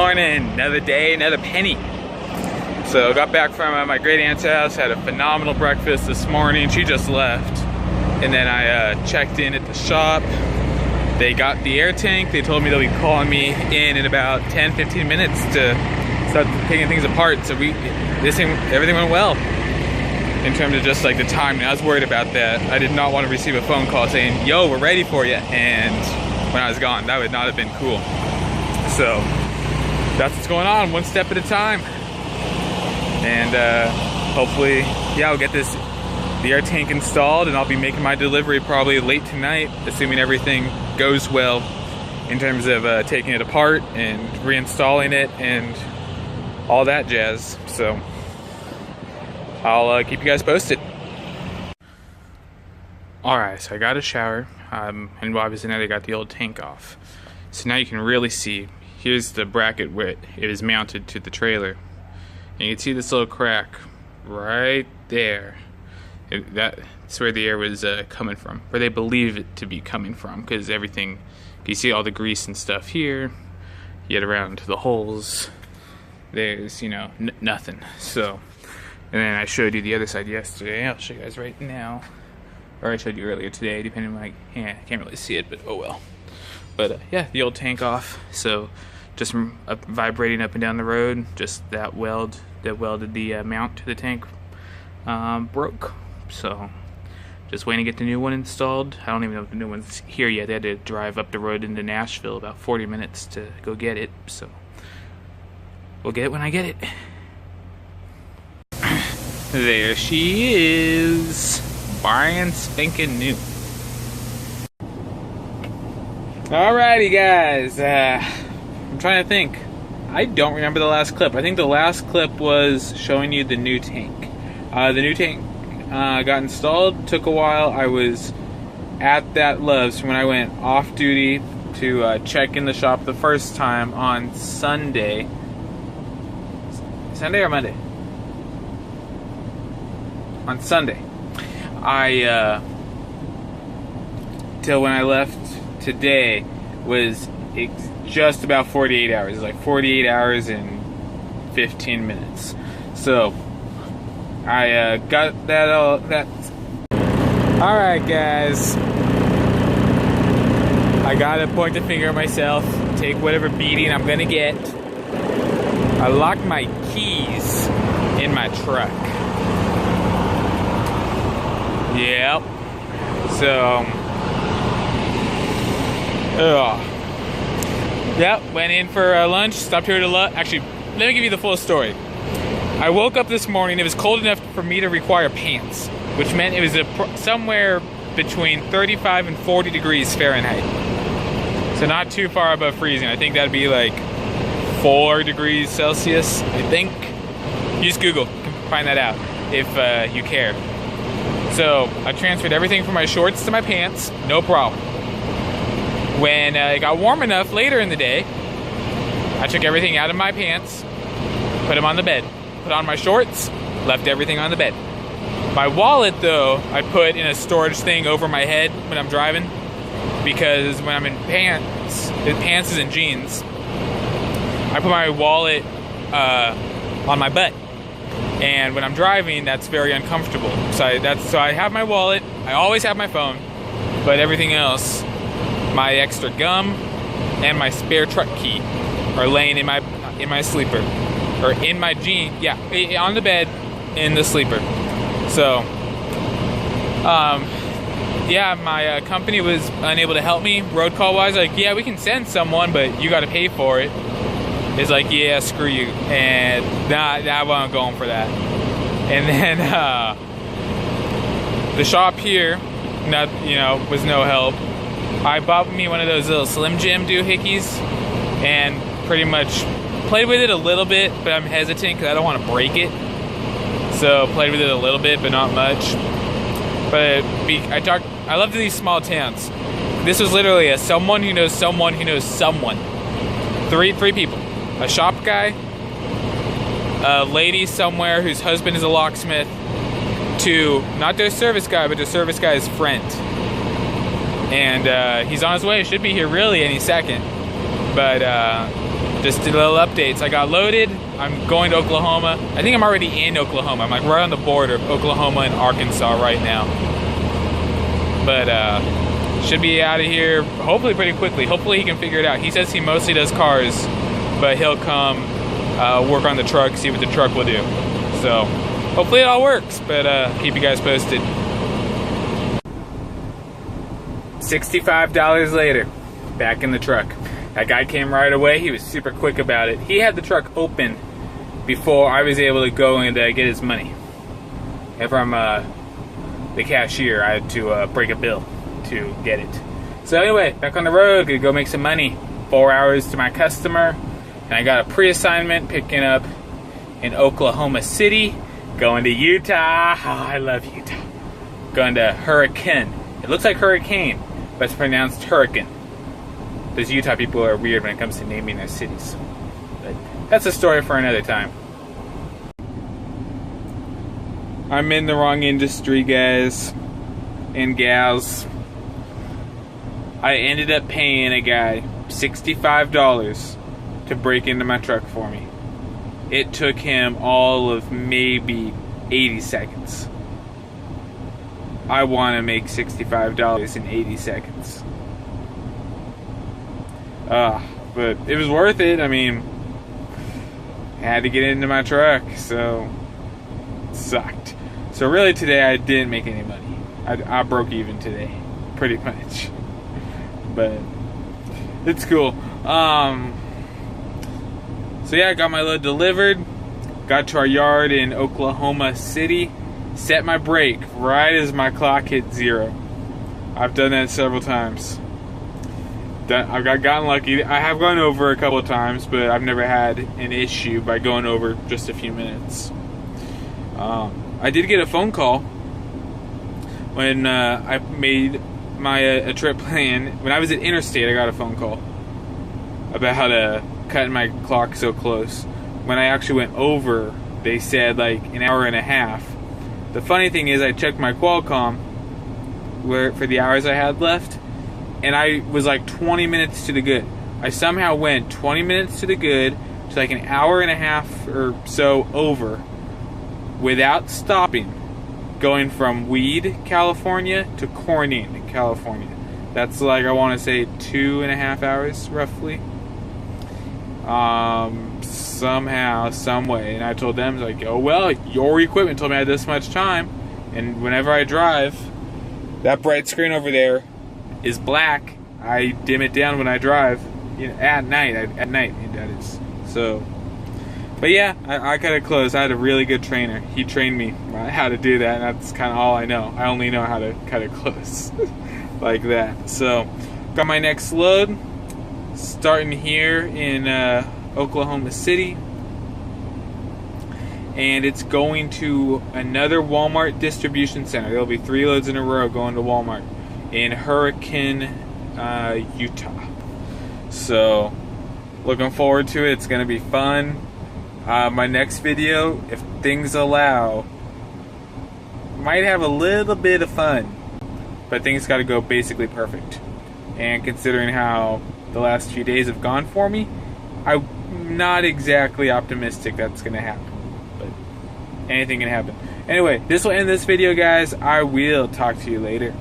morning, another day, another penny. So got back from my great aunt's house, had a phenomenal breakfast this morning. She just left. And then I checked in at the shop. They got the air tank. They told me they'll be calling me in about 10-15 minutes to start taking things apart. So everything went well in terms of just like the timing. I was worried about that. I did not want to receive a phone call saying, yo, we're ready for you. And when I was gone, that would not have been cool. So that's what's going on, one step at a time. And hopefully, yeah, I'll get the air tank installed and I'll be making my delivery probably late tonight, assuming everything goes well in terms of taking it apart and reinstalling it and all that jazz. So I'll keep you guys posted. Alright, so I got a shower, and obviously now they got the old tank off. So now you can really see, here's the bracket where it is mounted to the trailer. And you can see this little crack right there. That's where the air was coming from, where they believe it to be coming from, because everything, you see all the grease and stuff here, you get around to the holes, there's, you know, nothing. So, and then I showed you the other side yesterday, I'll show you guys right now, or I showed you earlier today, depending on I can't really see it, but oh well. But yeah, the old tank off, so just vibrating up and down the road, just that weld that welded the mount to the tank broke. So just waiting to get the new one installed. I don't even know if the new one's here yet. They had to drive up the road into Nashville about 40 minutes to go get it. So we'll get it when I get it. There she is, brand spanking new. Alrighty guys, I'm trying to think. I don't remember the last clip. I think the last clip was showing you the new tank. The new tank got installed, took a while. I was at that Love's when I went off duty to check in the shop the first time on Sunday. Sunday or Monday? On Sunday. Till when I left today was just about 48 hours. It was like 48 hours and 15 minutes. So I got that all that. Alright guys, I gotta point the finger at myself, take whatever beating I'm gonna get. I locked my keys in my truck. Yep. So yep, went in for lunch, stopped here to lunch. Actually, let me give you the full story. I woke up this morning, it was cold enough for me to require pants, which meant it was somewhere between 35 and 40 degrees Fahrenheit. So not too far above freezing. I think that'd be like 4 degrees Celsius, I think. Use Google, you can find that out if you care. So I transferred everything from my shorts to my pants, no problem. When it got warm enough later in the day, I took everything out of my pants, put them on the bed, put on my shorts, left everything on the bed. My wallet, though, I put in a storage thing over my head when I'm driving, because when I'm in pants is in jeans, I put my wallet on my butt. And when I'm driving, that's very uncomfortable. So I have my wallet, I always have my phone, but everything else, my extra gum and my spare truck key are laying in my sleeper, or in my jean, yeah, on the bed in the sleeper. So yeah, my company was unable to help me road call wise. Like, yeah, we can send someone, but you got to pay for it. It's like, yeah, screw you, and I wasn't going for that. And then the shop here, was no help. I bought me one of those little Slim Jim doohickeys and pretty much played with it a little bit, but I'm hesitant because I don't want to break it. So played with it a little bit, but not much. But I love these small towns. This was literally a someone who knows someone who knows someone. Three people. A shop guy, a lady somewhere whose husband is a locksmith, to not their service guy, but the service guy's friend. And he's on his way, should be here really any second. But just did a little updates. I got loaded. I'm going to Oklahoma. I think I'm already in Oklahoma. I'm like right on the border of Oklahoma and Arkansas right now. But should be out of here hopefully pretty quickly. Hopefully he can figure it out. He says he mostly does cars, but he'll come work on the truck, see what the truck will do. So hopefully it all works, but keep you guys posted. $65 later, back in the truck. That guy came right away. He was super quick about it. He had the truck open before I was able to go and get his money. And from the cashier, I had to break a bill to get it. So anyway, back on the road, gonna go make some money. 4 hours to my customer. And I got a pre-assignment picking up in Oklahoma City, going to Utah. Oh, I love Utah. Going to Hurricane. It looks like hurricane, but it's pronounced hurricane. Those Utah people are weird when it comes to naming their cities. But that's a story for another time. I'm in the wrong industry, guys and gals. I ended up paying a guy $65 to break into my truck for me. It took him all of maybe 80 seconds. I want to make $65 in 80 seconds. But it was worth it. I mean, I had to get into my truck, so it sucked. So really today I didn't make any money. I broke even today, pretty much. But it's cool. So yeah, I got my load delivered. Got to our yard in Oklahoma City. Set my brake right as my clock hit 0. I've done that several times. I've gotten lucky. I have gone over a couple of times, but I've never had an issue by going over just a few minutes. I did get a phone call when I made my a trip plan. When I was at Interstate, I got a phone call about how to cut my clock so close. When I actually went over, they said like an hour and a half. The funny thing is I checked my Qualcomm for the hours I had left, and I was like 20 minutes to the good. I somehow went 20 minutes to the good to like an hour and a half or so over without stopping, going from Weed, California to Corning, California. That's like, I want to say 2.5 hours roughly. Somehow, some way. And I told them, like, oh well, your equipment told me I had this much time, and whenever I drive, that bright screen over there is black. I dim it down when I drive, you know, at night. That is. So, but yeah, I cut it close. I had a really good trainer. He trained me how to do that, and that's kind of all I know. I only know how to cut it close like that. So, got my next load starting here in Oklahoma City, and it's going to another Walmart distribution center. There'll be 3 loads in a row going to Walmart in Hurricane, Utah. So looking forward to it. It's gonna be fun. My next video, if things allow, might have a little bit of fun, but things got to go basically perfect. And considering how the last few days have gone for me, I'm not exactly optimistic that's gonna happen, but anything can happen. Anyway, this will end this video, guys. I will talk to you later.